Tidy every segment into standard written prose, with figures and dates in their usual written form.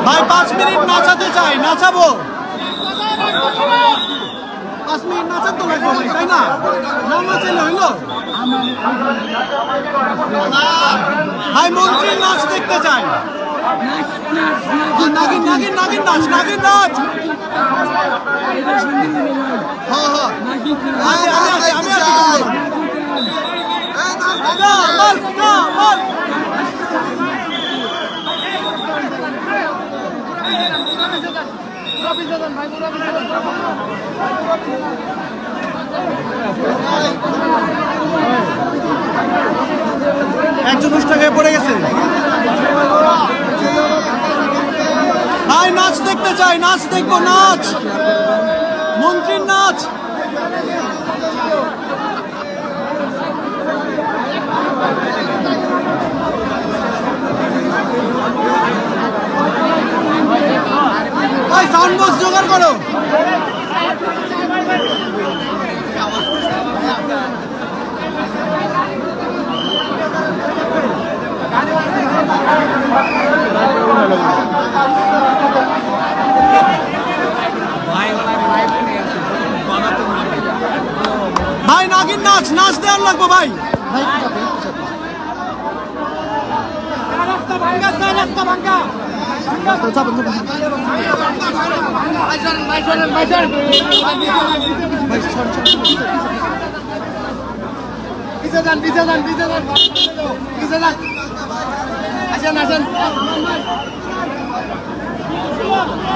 ভাই 5 মিনিট নাচাতে চাই, নাচাবো। 5 মিনিট নাচান তো লাগবে ভাই, তাই না? না নাচাইলে হইলো? ভাই মন্ত্রীর নাচ দেখতে চাই। নাগিন নাগিন নাগিন নাচ, নাগিন নাচ। হ্যাঁ হ্যাঁ আমি আছি। একজন উষ্টাকে পড়ে গেছে। ভাই নাচ দেখতে চাই, নাচ দেখবো, নাচ, মন্ত্রীর নাচ। ভাই সাউন্ড বক্স জোগাড় করো। ভাই নাগিন নাচ, নাচ দেওয়ার লাগবো ভাই।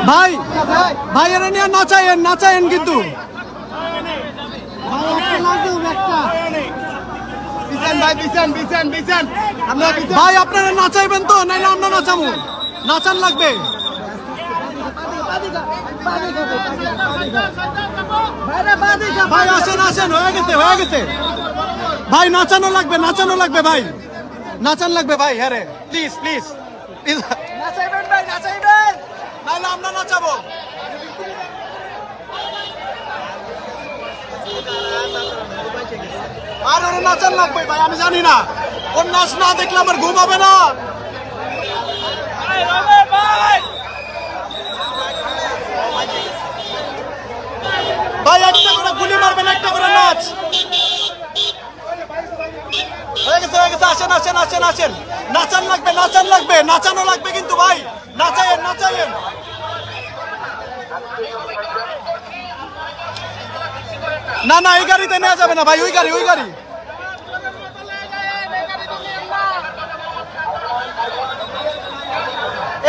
ভাই ভাই এরা নিয়ে নাচায়েন, নাচায়েন কিন্তু ভাই আপনারা নাচাইবেন তো, নাইলে আমরা নাচাবো। নাচান লাগবে। ভাই আসেন আসেন, হয়ে গেছে হয়ে গেছে। ভাই নাচানো লাগবে, নাচানো লাগবে ভাই, নাচান লাগবে ভাই। হ্যাঁ রে, প্লিজ প্লিজ নাচাইবেন ভাই, নাচাইবেন, নাইলে আমরা নাচাবো। আর ওর নাচান লাগবে ভাই, আমি জানি না, ওর নাচ না দেখলে আমার ঘুম হবে না। ভাই একটা করে গুলি মারবেন, একটা করে নাচ। হয়ে গেছে হয়ে গেছে, আসেন আসেন আসেন আসেন। নাচান লাগবে, নাচান লাগবে, নাচানো লাগবে কিন্তু ভাই, নাচায়েন নাচায়েন। না না এই গাড়িতে নেওয়া যাবে না ভাই, ওই গাড়ি ওই গাড়ি।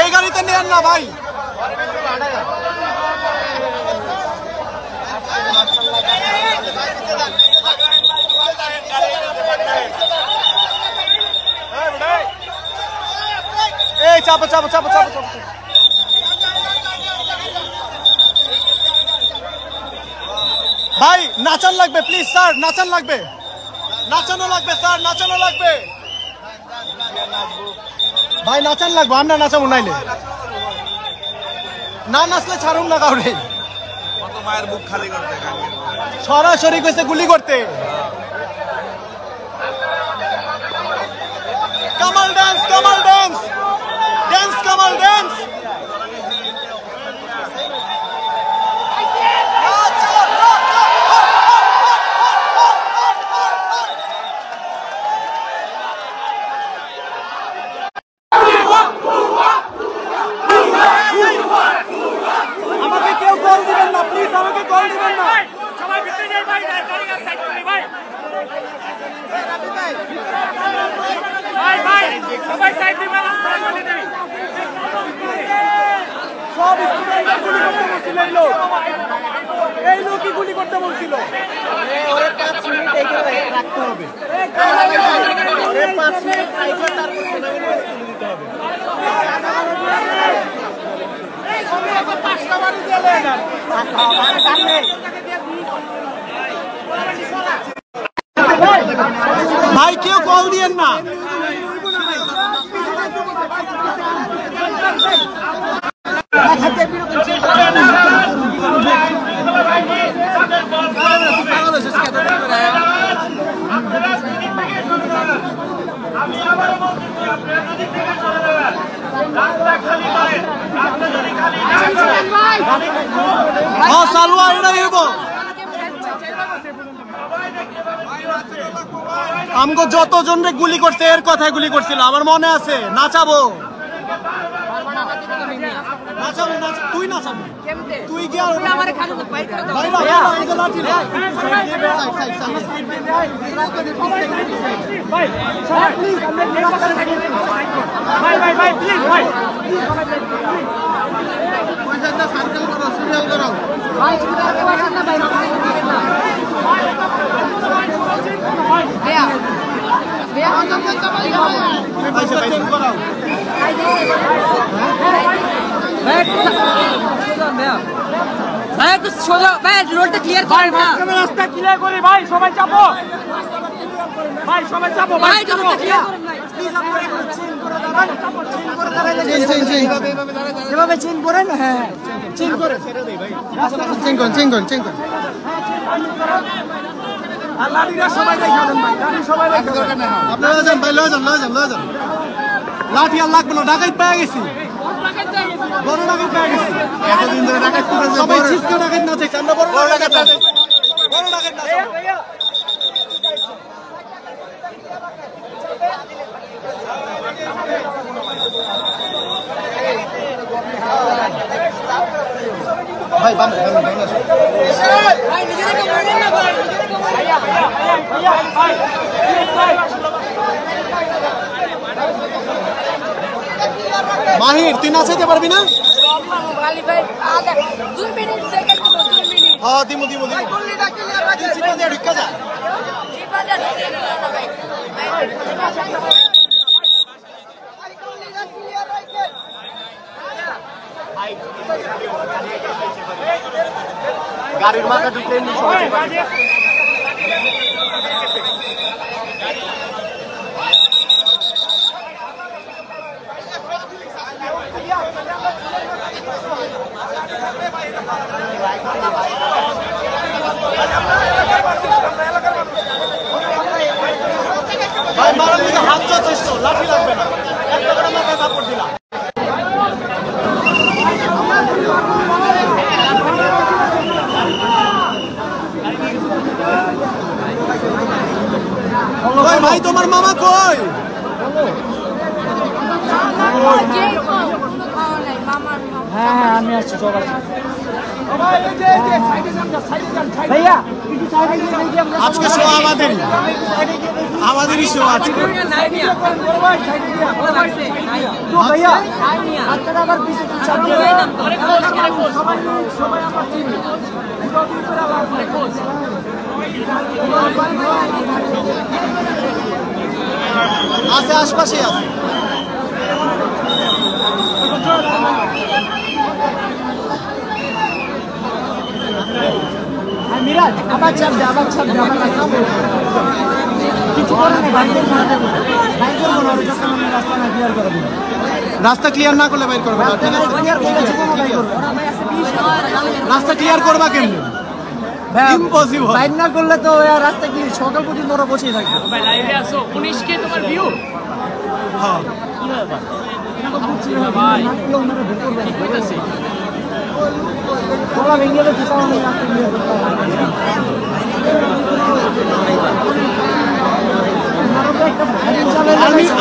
এই গাড়িতে নেন না ভাই। এই চাপো চাপো চাপো চাপো চাপো। ভাই নাচান লাগবে প্লিজ স্যার, নাচান লাগবে, নাচানো লাগবে স্যার, নাচানো লাগবে ভাই, নাচান লাগবে। আমরা নাচাবো, নাইলে না নাচলে ছাড়ুন না কাউরে। মায়ের বুক খালি করতে সরাসরি কইছে গুলি করতে। Kamal dance, Kamal dance, dance Kamal dance. আমাকে কেউ কল দিবেন না প্লিজ, আমাকে কল দিবেন না। সবাই ভিতরে যাই ভাই, গাড়ি সাইড করে ভাই। ভাই ভাই সবাই সাইড দিবেন, রাস্তা করে দেই। সব স্টুডেন্টরা গুলি করতে বলছিল, এই লোকই গুলি করতে বলছিল। ওরে 5 মিনিট এইখানে রাখতে হবে, ওরে 5 মিনিট রাখলে তারপর সেনাবাহিনী স্কুলে দিতে হবে। এই সবাই আবার 5টা বাড়ি দিলে না ভাই, কেউ কল দিয়েন না। আমি হ্যাঁ সালুয়া এটা হইব আমগো যতজন রে গুলি করছে এর কথায় গুলি করছিল আমার মনে আছে নাচাবো নাচাবো তুই নাচাবো তুই গিয়া আমারে খালি বাইরে বাইরে লাঠি না ভাই ভাই প্লিজ ভাই পয়সাটা সার্কেল করো সিরিয়াল করো ভাই সিরিয়াল করো না ভাই ভাইয়া ভাইয়া চেঞ্জ করো ভাই একটু সোজা ভাই রোডটা ক্লিয়ার করো ভাই মাঝখানে রাস্তা ক্লিয়ার করি ভাই সবাই চাপো ভাই সবাই চাপো ভাই রোডটা ক্লিয়ার করুন ভাই প্লিজ আপনারা একটু চেঞ্জ করে দাঁড়ান চেঞ্জ করে দাঁড়ান এভাবে চেঞ্জ করেন হ্যাঁ চেঞ্জ করে ছেড়ে দেই ভাই চেঞ্জ করুন আর লাঠিরা সবাই দেখাবেন ভাই লাঠি সবাই দেখাবেন আপনারা যান ভাই লয়ে যান লাঠি আর লাগবে না ডাকাইত পেয়ে গেছি বড় ডাকাইত পেয়ে গেছি এতদিন ধরে ডাকাইত করে সবাই চিৎকার ডাকাইত না চাইছে আমরা বড় ডাকাইত না ভাইয়া ভাই বাম ভাই নিজেকে বলেন না ভাই ভাইয়া ভাই মাহির তুই নাচাইতে পারবি না ভাই ভাই আগে 2 মিনিট সেকেন্ড 2 মিনিট হ্যাঁ দিমু ভাই গুলিটা ক্লিয়ার রাখ চিপা দিয়ে ঢুকা যা চিপা দিয়ে ঢুকে না ভাই গাড়ির মাথা ঢুকলে নি সবাই ভাই মারার দিকে হাত যাচ্ছে তো লাঠি লাগবে না একটা করে মাথায় কাপড় দিলাম ওই ভাই তোমার মামা কই হ্যাঁ আমি আসছি সব আসছি ভাইয়া আজকে শো আমাদেরই শো আজকে ভাইয়া আছে আশপাশে আছে মিরাজ আবার চাপ দে কিছু করে না রাস্তা ক্লিয়ার না করলে বাইর করবে রাস্তা ক্লিয়ার করবা কেমনে ইম্পসিবল বাইর না করলে তো রাস্তা কি সকাল পর্যন্ত ওরা বসেই থাকবে ভাই লাইভে আসো 19 কে তোমার ভিউ হ্যাঁ ভাই কি কইতাছে তোরা ভেঙে গেলে কোথাও নেই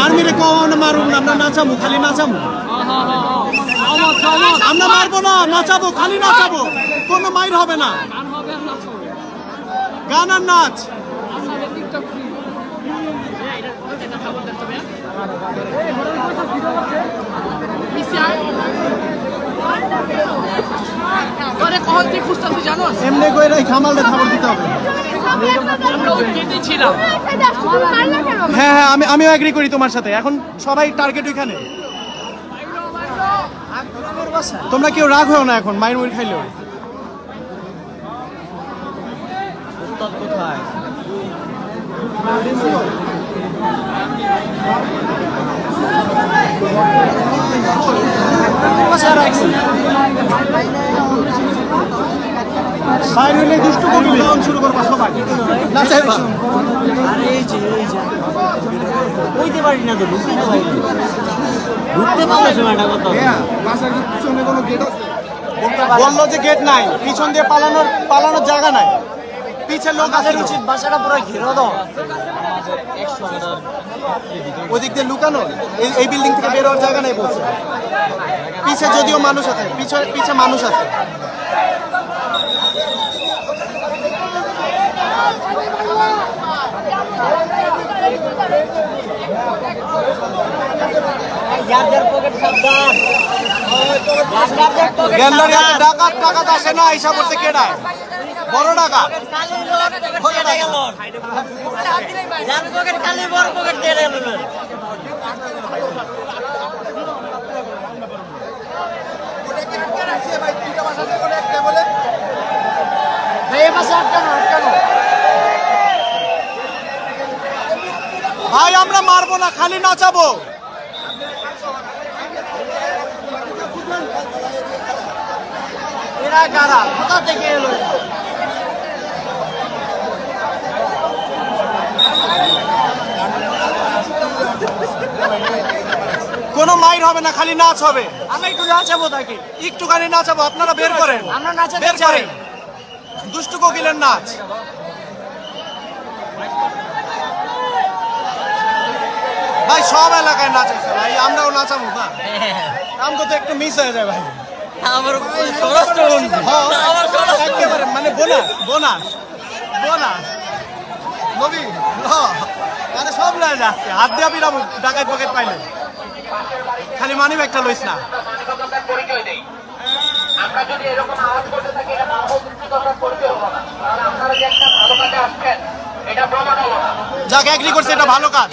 আর্মি রে কোন মারুম না আমরা নাচাবো খালি নাচাবো আমরা মারবো না নাচাবো খালি নাচাবো কোনো মাইর হবে না গান আর নাচ এমনি কইরা খামালটা খবর দিতে হবে হ্যাঁ আমিও এগ্রি করি তোমার সাথে এখন সবাই টার্গেট ওইখানে তোমরা কেউ রাগ হও না এখন মাইর মুড়ি খাইলেও কোথায় বাইরে দুষ্ট কবি গান শুরু করবা সবাই নাচাইবা আরে এই যে ওইতে পারি না তো বুঝতে পারি বললো যে গেট নাই, পিছন দিয়ে পালানোর জায়গা নাই, পিছের লোক আছে উচিত বাসাটা পুরো ঘিরে দাও, ওদিক দিয়ে লুকানো, এই বিল্ডিং থেকে বের হওয়ার জায়গা নেই বলছে। পিছে যদিও মানুষ আছে, পিছে মানুষ আছে। ডাকাত টাকাত আসে না, হিসাব করতে কেডায় বড় ডাকাত। ভাই আমরা মারবো না, খালি নাচাবো। এরা কারা, কোথা থেকে এলো? কোনো মাইর হবে না, খালি নাচ হবে। আমরা একটু নাচাবো তাকে, একটুখানি নাচাবো। আপনারা বের করেন, আমরা নাচাতে বের করেন। দুষ্টু কোকিলের নাচ। ভাই সব এলাকায় নাচাইছে ভাই, আমরাও নাচাবো না। আমগো তো একটু মিস হয়ে যায় ভাই। আমার একেবারে মানে বোনাস বোনাস বোনাস নবী মানে সব লয়ে যাচ্ছে, হাত দিয়ে পিরাবো ডাকাত পকেট পাইলে, খালি মানি ব্যাগটা লইস না। আমরা যদি এরকম আওয়াজ করতে থাকি, এটা পরিচয় হবো না, কারণ আপনারা যে একটা ভালো কাজে আসছেন এটা প্রমাণ হলো না। যাকে এগ্রি করছে এটা ভালো কাজ।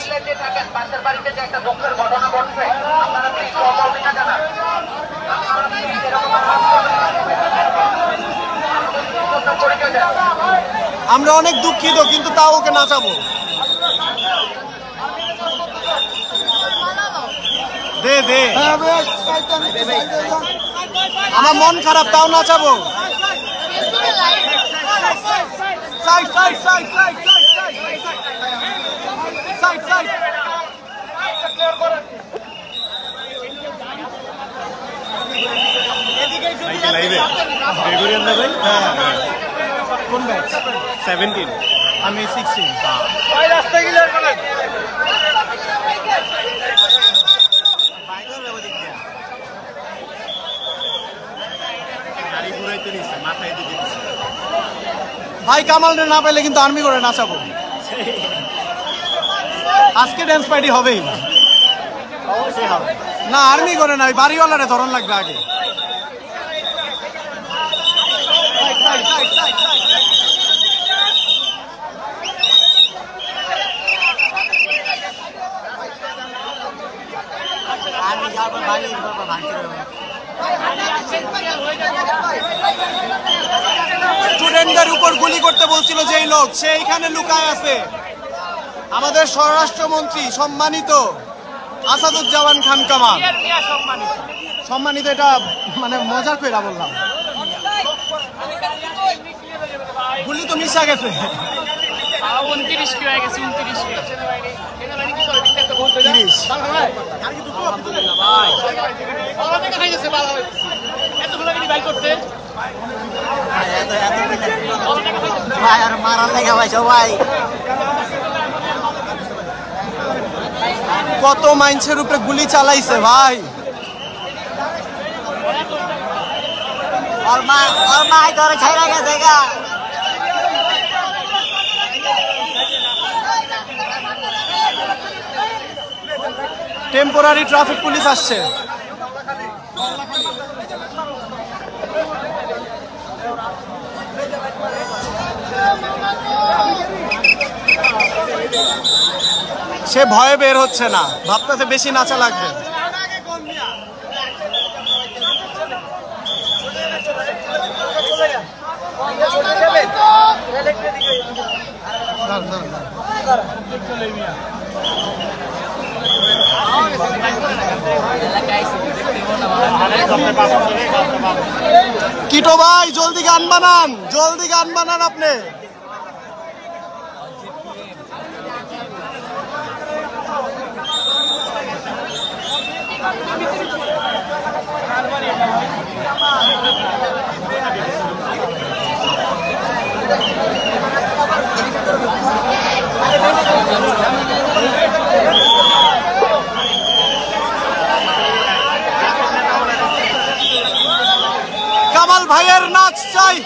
পাশের বাড়িতে যে একটা দুঃখের ঘটনা ঘটছে, আপনারা প্লিজ সহমর্মিতা জানান। আমরা অনেক দুঃখিত, কিন্তু তাও ওকে নাচাবো। দে দে, আমার মন খারাপ, তাও নাচাবো। Side side side side side side. কোন ব্যাচ? 17, আমি 16। রাস্তা ক্লিয়ার করেন। ভাই কামাল না পাইলে কিন্তু আর্মি করে নাচাবো। আজকে ড্যান্স পার্টি হবেই না, আর্মি করে না, ওই বাড়িওয়ালারে ধরন লাগবে আগে। স্টুডেন্টদের উপর গুলি করতে বলছিল যেই লোক, সে এইখানে লুকায় আছে। আমাদের স্বরাষ্ট্রমন্ত্রী সম্মানিত আসাদুজ্জামান খান কামাল সম্মানিত, এটা মানে মজার কইরা বললাম। গুলি তো মিশা গেছে, 29 কি হয়ে গেছে, 29 কি। কত মাইন্সের উপরে গুলি চালাইছে ভাই। টেম্পোরারি ট্রাফিক পুলিশ আসছে। সে ভয়ে বের হচ্ছে না, ভাবতেছে বেশি নাচা লাগবে। কিটো ভাই জলদি গান বানান, জলদি গান বানান আপনি। কামাল ভাইয়ের নাচ চাই।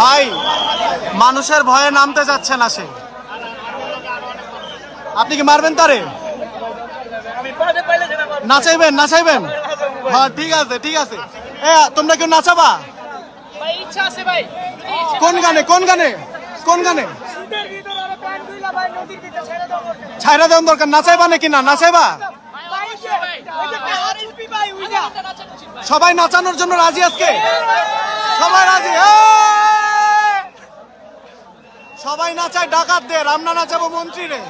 ভাই মানুষের ভয়ে নামতে যাচ্ছে না সে। আপনি কি মারবেন তারে? নাচাইবেন নাচাইবেন? হ্যাঁ ঠিক আছে ঠিক আছে। তোমরা কেউ নাচাবা? কোন গানে কোন গানে কোন গানে? ছাইরা দেওয়ার দরকার। নাচাইবা নাকি না নাচাইবা? সবাই নাচানোর জন্য রাজি আজকে? সবাই রাজি? সবাই নাচায় ডাকাতদের, আমরা নাচাবো মন্ত্রী রে।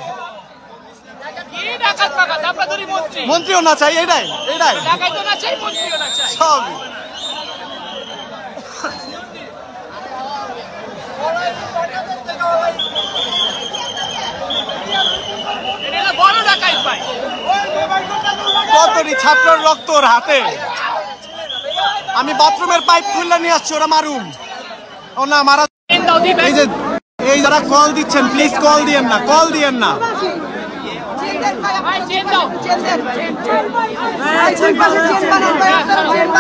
মন্ত্রীও নাচাই, এটাই এটাই সব। কতটি ছাত্রের রক্ত ওর হাতে। আমি বাথরুমের পাইপ খুললে নিয়ে আসছি, ওরা মারুম। ও না মারা। এই যে এই যারা কল দিচ্ছেন প্লিজ কল দিয়েন না, কল দিয়েন না।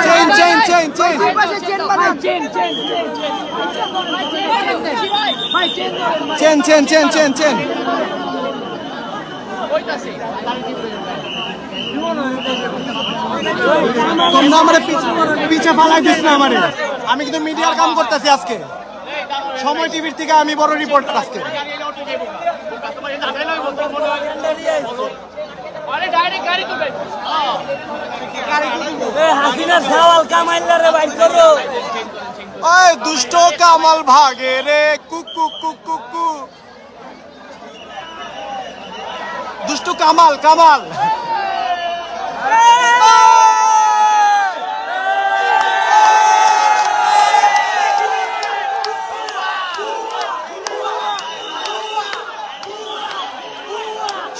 Chain chain chain chain chain chain chain chain chain. তোমরা আমার পিছে ফালাই দিস না আমারে। আমি কিন্তু মিডিয়ার কাম করতেছি আজকে, সময় টিভির থেকে আমি বড় রিপোর্টার আজকে। ওই দুষ্ট কামাল ভাগে রে কুকু কুকু কু। দুষ্টু কামাল কামাল।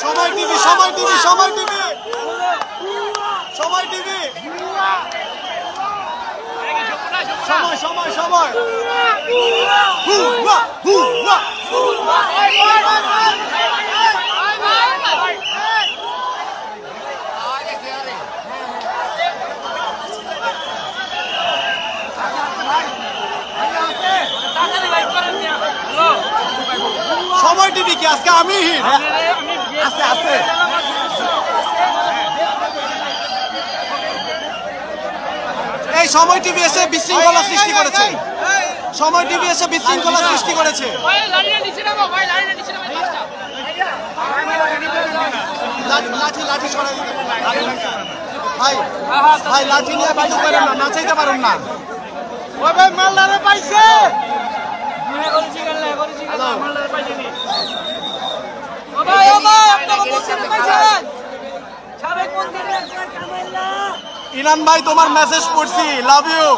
সময় টিভি সময় টিভি সময় টিভি সময় টিভি সময় সময় সময়। সময় টিভি কি আজকে আমি আছে আছে। এই সময় টিভি এসে বিশৃঙ্খলা সৃষ্টি করেছে। সময় টিভি এসে বিশৃঙ্খলা সৃষ্টি করেছে। লাঠি লাঠি সরাই দিতে ভাই ভাই লাঠি নিয়ে বাইতে পারেন না, নাচাইতে পারেন না। ওই ভাই মাল্লারে পাইছে। ইনান ভাই তোমার মেসেজ পড়ছি, লাভ ইউ।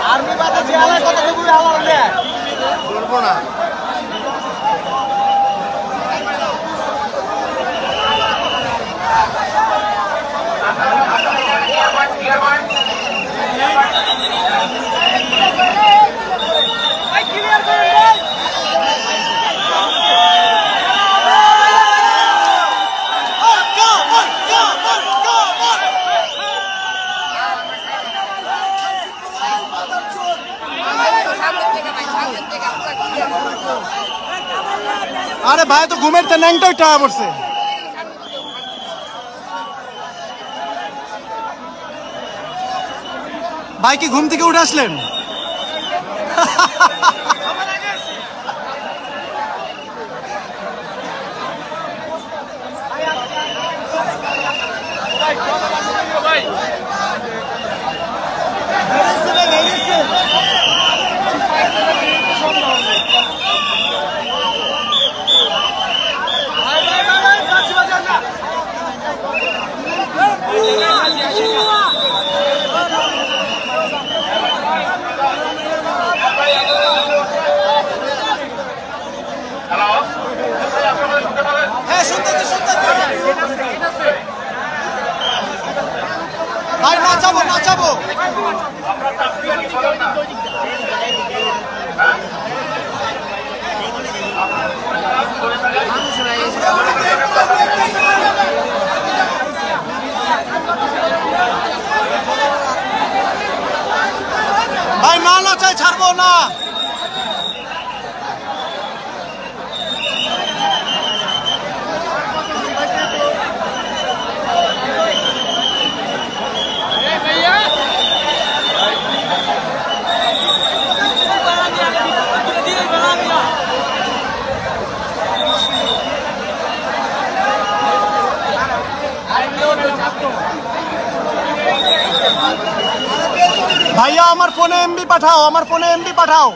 आर्मी बात है जियाला को तो बुरा हाल हो गया बोलबो ना भाई क्लियर कर दे। अरे भाई तो घूमे न्यांगटा उठा पड़ছে। ভাই কি ঘুম থেকে উঠে আসলেন? ভাই নাচাবো নাচাবো। ভাই না নাচাই ছাড়বো না। ভাইয়া আমার ফোনে এমবি পাঠাও, আমার ফোনে এমবি পাঠাও।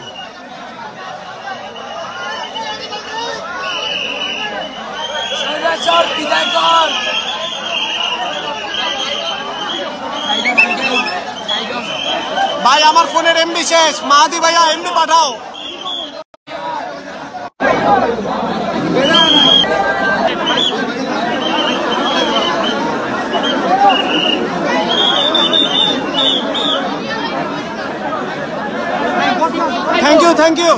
ভাই আমার ফোনের এমবি শেষ, মাহাদি ভাইয়া এমবি পাঠাও। Thank you thank you.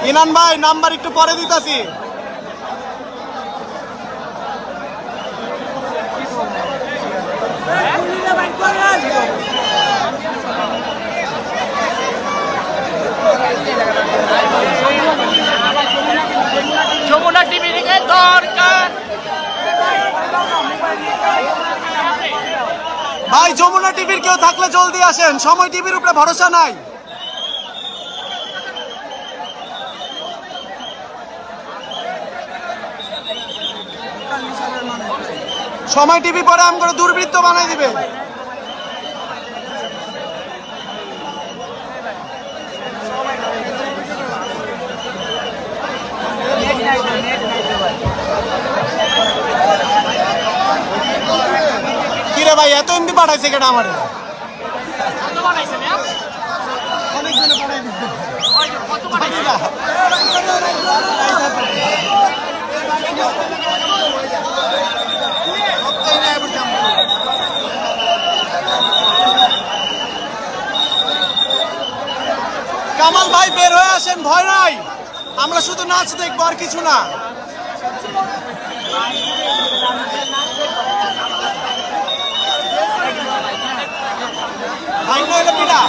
Inan ভাই নাম্বার একটু পরে দিতাছি। যমুনা টিভি থেকে দরকার ভাই, যমুনা টিভির কেউ থাকলে জলদি আসেন, সময় টিভির উপরে ভরসা নাই। সময় টিভি পরে আম করে দুর্বৃত্ত বানাই দিবে। কিরে ভাই এত এমবি পাঠাইছে কেটা আমার? কামাল ভাই বের হয়ে আসেন, ভয় নাই, আমরা শুধু নাচ দেখবো আর কিছু না। ভাই নইলে পিঠা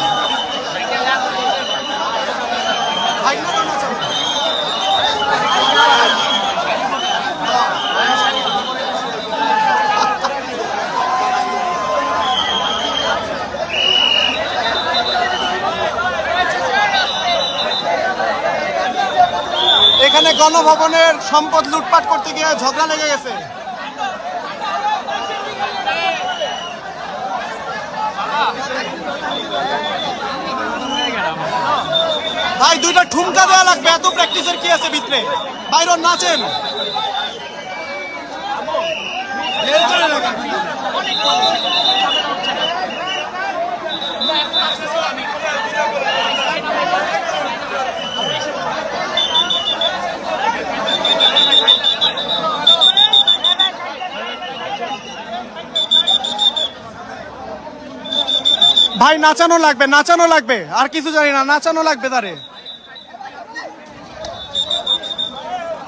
ভাই এখানে গণভবনের সম্পদ লুটপাট করতে গিয়ে ঝগড়া লেগে গেছে। ভাই দুইটা ঠুমকা দেওয়া লাগবে, এত প্র্যাকটিসের কি আছে ভিতরে? বাইরে নাচেন। ভাই নাচানো লাগবে, নাচানো লাগবে, আর কিছু জানি না, নাচানো লাগবে তারে,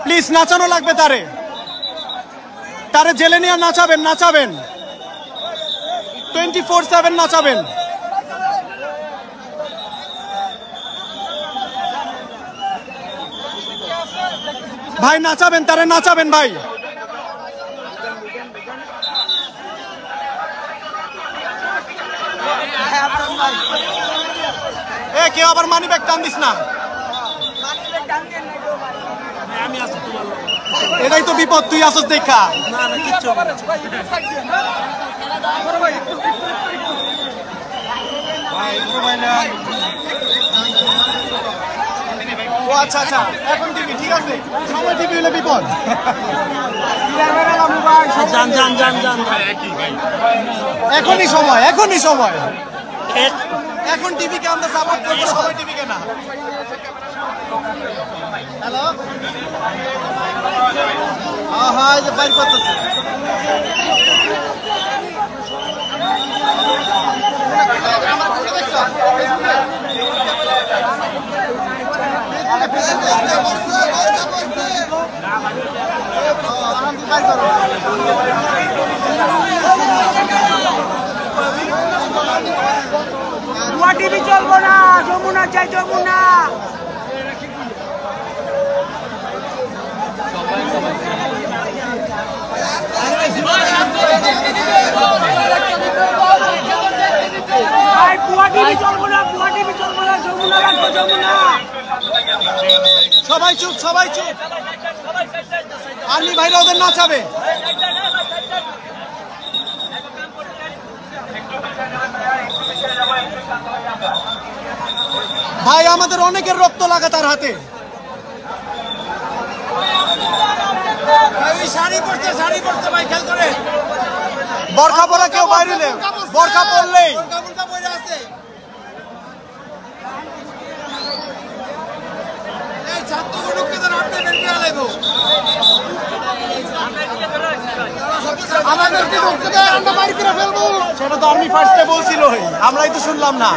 প্লিজ নাচানো লাগবে তারে, তারে জেলে নিয়ে নাচাবেন, নাচাবেন 24/7 নাচাবেন। ভাই নাচাবেন তারে, নাচাবেন ভাই। এ কেউ আবার মানি ব্যাগ টান দিস না, এটাই তো বিপদ, তুই আসস দেখা। ও আচ্ছা আচ্ছা, এখন টিভি ঠিক আছে, সময় টিভি হলে বিপদ। এখনই সময়, এখনই সময়, এখন টিভিকে আমরা সাপোর্ট করবো, সবাই টিভিকে না। হ্যালো, হ্যাঁ এই যে বাইর করতেছে। টিভি চলবো না, যমুনা চাই, যমুনা। সবাই চুপ, সবাই চুপ, আর্মি ভাইরা ওদের নাচাবে। ভাই আমাদের অনেকের রক্ত লাগা তার হাতে। শাড়ি পরছে, শাড়ি পরছে ভাই, খেয়াল করে। বরখা পরা কেউ বাইরে নেই, বরখা পরলেই সেটা তো আর্মি ফার্স্টে বলছিল, আমরাই তো শুনলাম না।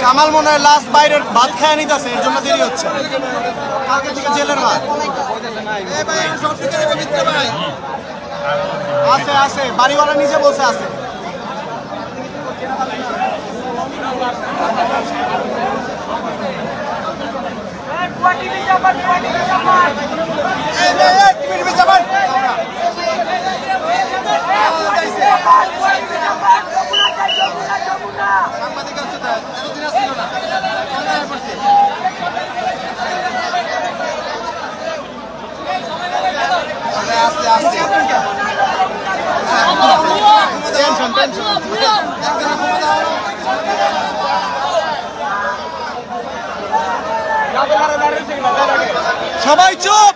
কামাল মনে হয় লাস্ট বাইরের ভাত খায় নিতেছে, এর জন্য দেরি হচ্ছে। কালকে থেকে জেলের ভাত আছে, আছে, বাড়িওয়ালা নিজে বলছে আছে। সাংবাদিক আছে, এতদিন আসছিল না, আস্তে আস্তে টেনশন টেনশন। সবাই চুপ,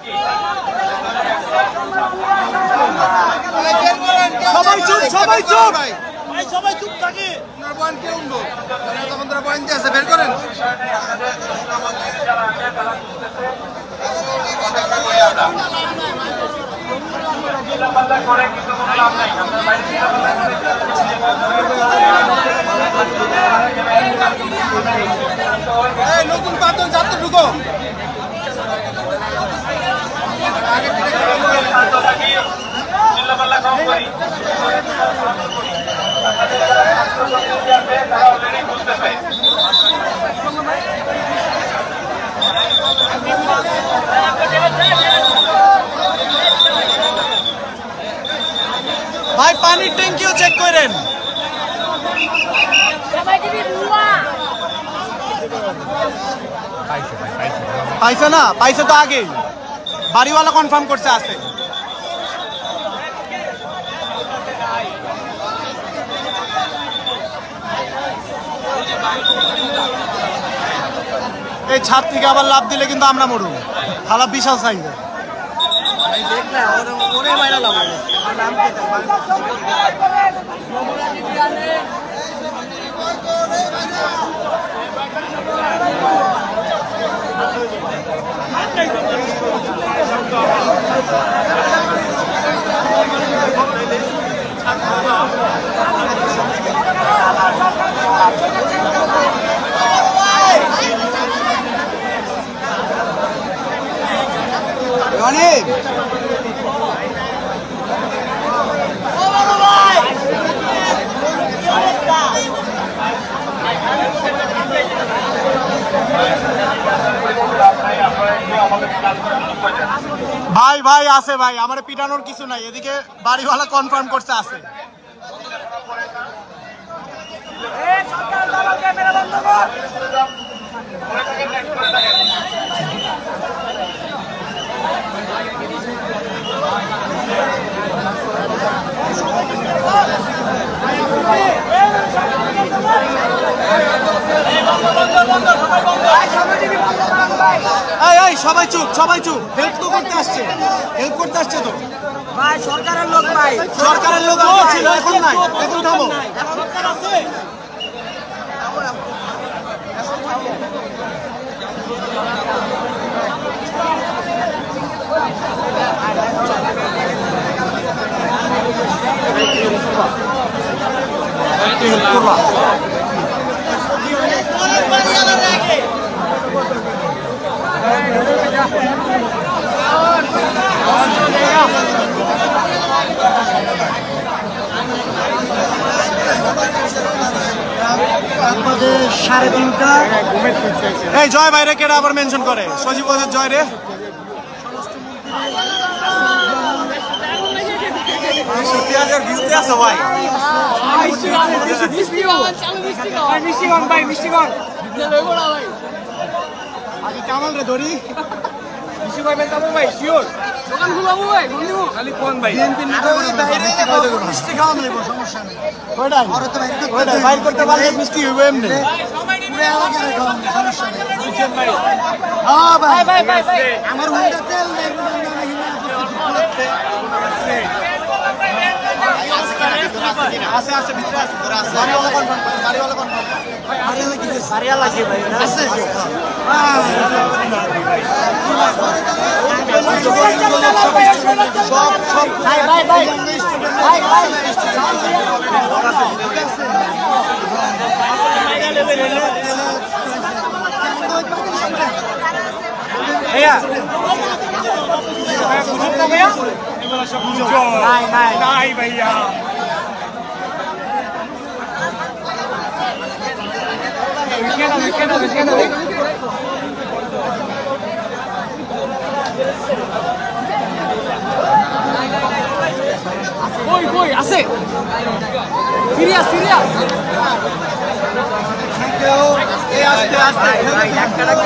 সবাই চুপ, সবাই চুপ, সবাই চুপ থাকে। বের করেন। নতুন পাতন যাত্রা ঢুকো। ভাই পানির ট্যাঙ্কিও চেক করেন। পাইছে না? পাইছে তো আগেই, বাড়িওয়ালা কনফার্ম করছে আছে। এই ছাদ থেকে আবার লাভ দিলে কিন্তু আমরা মরু। থালা বিশাল সাইজের। ভাই ভাই আছে ভাই, আমার পিটানোর কিছু নাই। এদিকে বাড়িওয়ালা কনফার্ম করছে আছে। সবাই চুপ, সবাই চুপ। হেল্প তো করতে আসছে, হেল্প করতে আসছে তো ভাই, সরকারের লোক ভাই, সরকারের লোক ছিল, এখন নাই। এখন থামো। সাড়ে 3টা। এই জয় ভাইরে কেডা আবার মেনশন করে? সজীব ওদের জয় রে। পেঁয়াজের ভিউতে আছে ভাই। মিষ্টিগণ ভাই, মিষ্টিগণ। আগে কামাল রে ধরি। মিষ্টি ভাই বেতাবো ভাই, শিওর। দোকান খুলাবো ভাই, বন্ধু খালি কোন ভাই? বিএনপি নেতা মিষ্টি খাওয়া নেব, সমস্যা নেই। ওইটাই ওইটাই বাইর করতে পারলে মিষ্টি হবে এমনি। হ্যাঁ ভাই ভাই ভাই ভাই, আমার হুন্ডা তেল নেই। আছে আছে ভিতরে আছে, তোরা আছে। বাড়িওয়ালা কনফার্ম করে, বাড়িওয়ালা কনফার্ম করে। বাড়িওয়ালা কি দিছে? বাড়িওয়ালা কি ভাই আছে? সব সব ভাই ভাই ভাই ভাই ভাই भैया नहीं भैया कोई कोई आसे सीरियस सीरियस ए आस्ते आस्ते भाई एक कड़ा की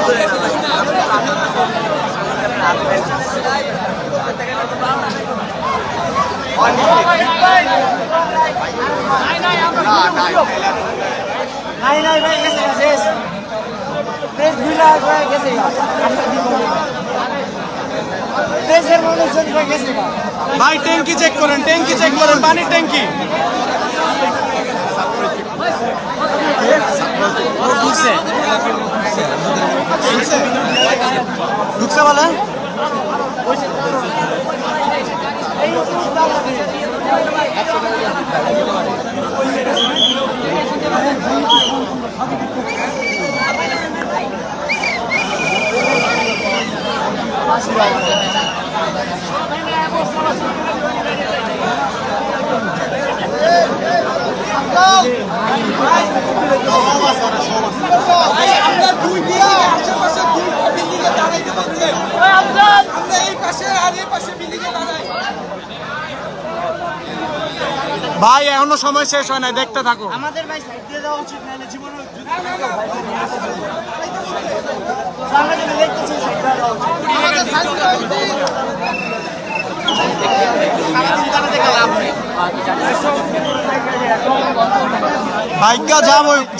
नहीं भाई कैसे कैसे प्रेस ढीला है कैसे प्रेशर मॉनिटर भाई कैसे भाई टैंकी चेक करें पानी टैंकी ढुकसे वाला ভাই এখনো সময় শেষ হয় না, দেখতে থাকো। আমাদের ভাই সাইড দিয়ে যাওয়া উচিত নাহলে জীবনে ভাগ্যা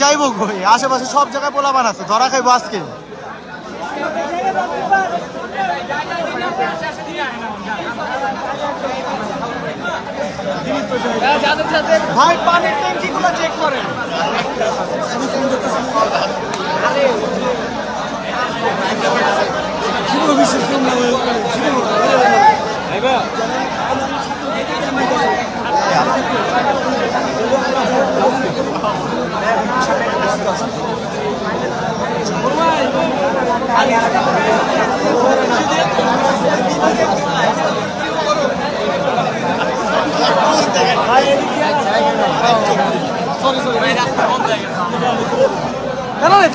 যাইবো কই, আশেপাশে সব জায়গায় পোলাপান আছে, ধরা খাইবো আজকে। ভাই পানির ট্যাঙ্কি গুলো চেক করেন।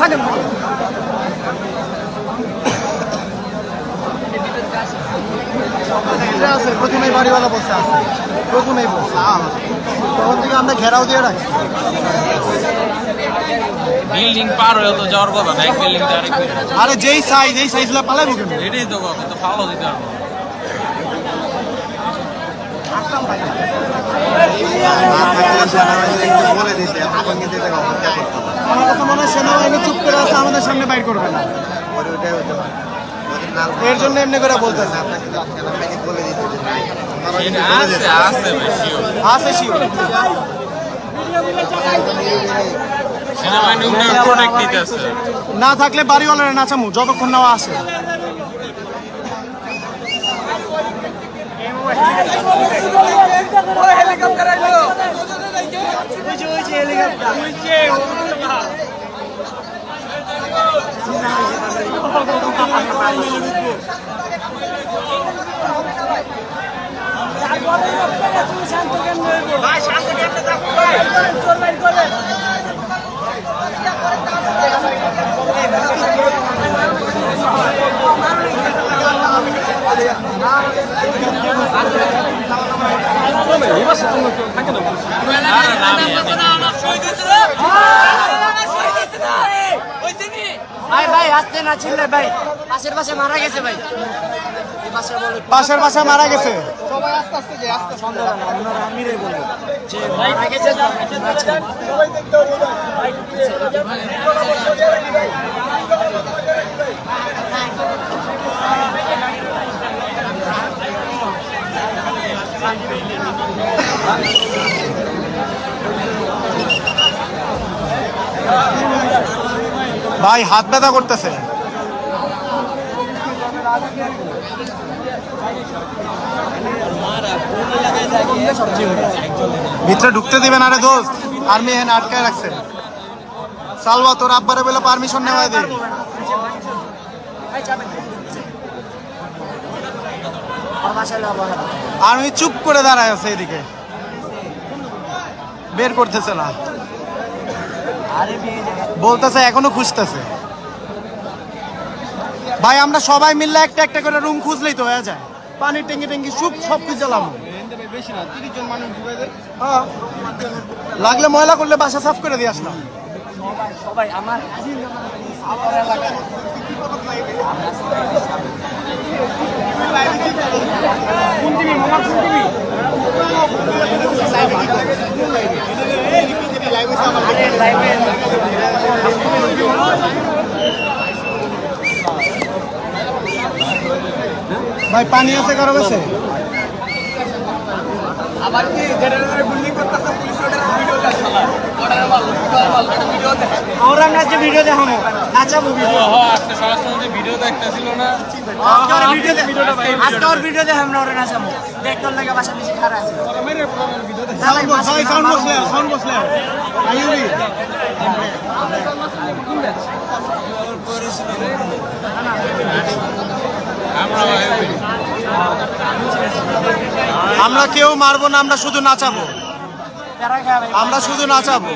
থাকেন প্রথমেই বাড়িওয়ালা বসে আছে, প্রথমেই বসে তখন থেকে আমরা ঘেরাও দিয়ে রাখি। বিল্ডিং পার হয়ে তো যাওয়ার কথা না, এক বিল্ডিং থেকে আরেক বিল্ডিং। আরে যেই সাইজগুলো পালাইবো কেন? এটাই তো কথা, তো ভালো দিতে পারবো। আমার কথা মনে হয় সেনাবাহিনী চুপ করে আছে, আমাদের সামনে বাইর করবে না, এর জন্য এমনি করে বলতেছে। আছে শিওর না থাকলে বাড়িওয়ালারা নাচামু যতক্ষণ নেওয়া আসে। ভাই আসতে না ছিল ভাই, পাশের পাশে মারা গেছে ভাই, পাশের বাসা মারা গেছে। সবাই আস্তে আস্তে যে আস্তে সন্দেহ না, আপনারা আমিরে বলবো যে মারা গেছে। ভাই হাত ব্যথা করতেছে। ভিতরে ঢুকতে দিবেন? আরে দোস্ত, আর্মি এখানে আটকায় রাখছে। সালবা তোর আব্বারে বলে পারমিশন নেওয়া দে। আর্মি চুপ করে দাঁড়ায় আছে, এদিকে বের করতেছে না, বলতেছে এখনো খুঁজতেছে। ভাই আমরা সবাই মিললে একটা একটা করে রুম খুঁজলেই তো হয়ে যায়। পানির ট্যাঙ্কি ট্যাঙ্কি সব খুঁজলাম, লাগলে ময়লা করলে বাসা সাফ করে দিয়ে আসলাম। সবাই আমার ভাই পানি আছে কারো কাছে? আবার কি জেনারেটর বিল্ডিং করতেছে, পুলিশ ওরা নাচে ভিডিও দেখাবো, নাচাবো ভিডিও। আজকে সরাসরি ভিডিও দেখতেছিল না, আজকে ওর ভিডিও দেখাবো না, ওরা নাচাবো। দেখতে লাগে বাসার নিচে খারাপ আছে। সাউন্ড বসলে আইউবি আমরা কেউ মারবো না, আমরা শুধু নাচাবো, আমরা শুধু নাচাবো।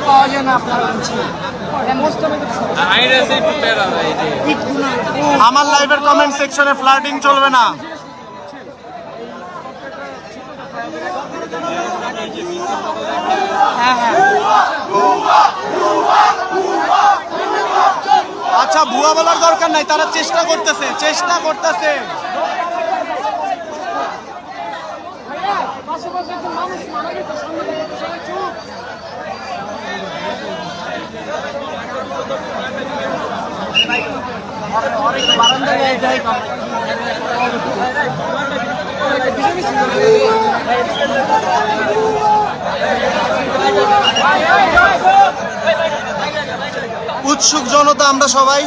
পাওয়া যায় না আপনার আমার লাইভের কমেন্ট সেকশনে ফ্লার্টিং চলবে না। আচ্ছা ভুয়া বলার দরকার নাই, তারা চেষ্টা করতেছে। উৎসুক জনতা আমরা সবাই।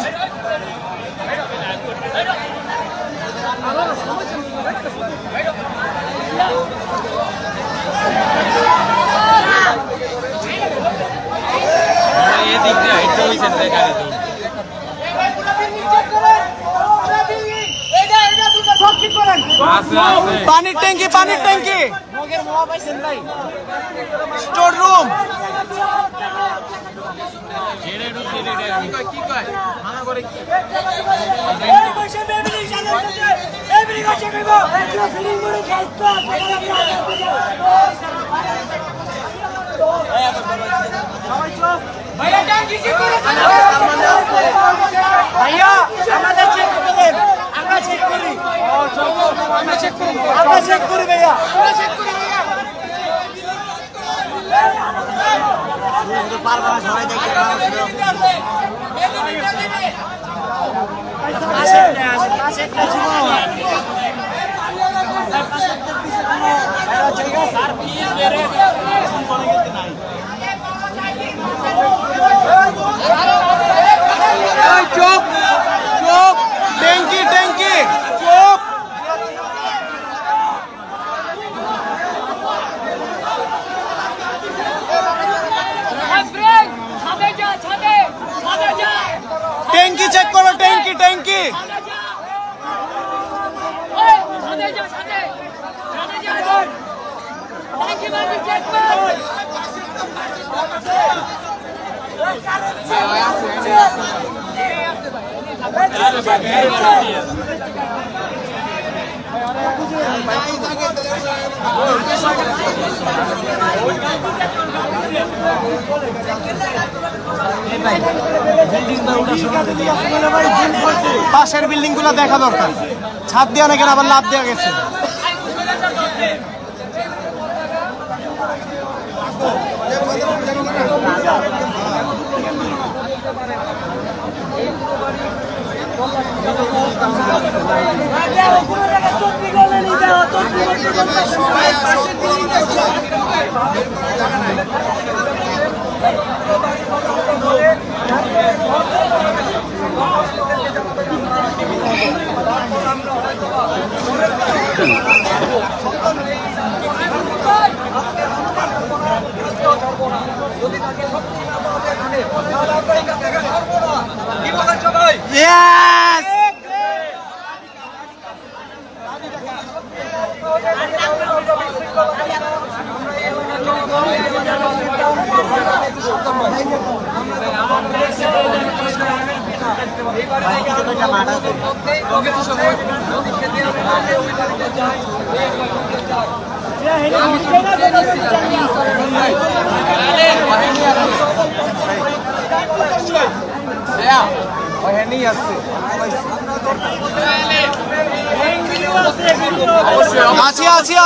পানির ট্যাঙ্কি স্টোর রুম। ভাইয়া আমাদের চেক করে দেন, আমরা চেক করি ভাইয়া। সবাই দেখে চোপ ট্যাঙ্কি চোপ। ট্যাঙ্কি চেক করো, ট্যাঙ্কি পাশের বিল্ডিং গুলো দেখা দরকার। ছাদ দেওয়া না কেন আবার লাভ দেওয়া গেছে। Yes!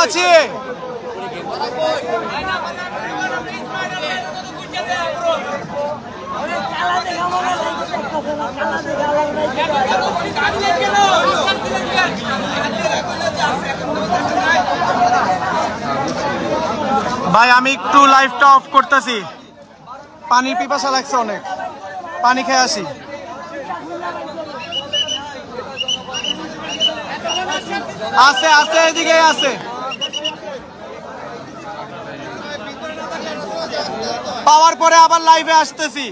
আছে ভাই, আমি একটু লাইভটা অফ করতেছি। পানির পিপাসা লাগছে অনেক, পানি খেয়ে আসি। আছে এদিকে আছে। পাওয়ার পরে আবার লাইভে আসতেছি।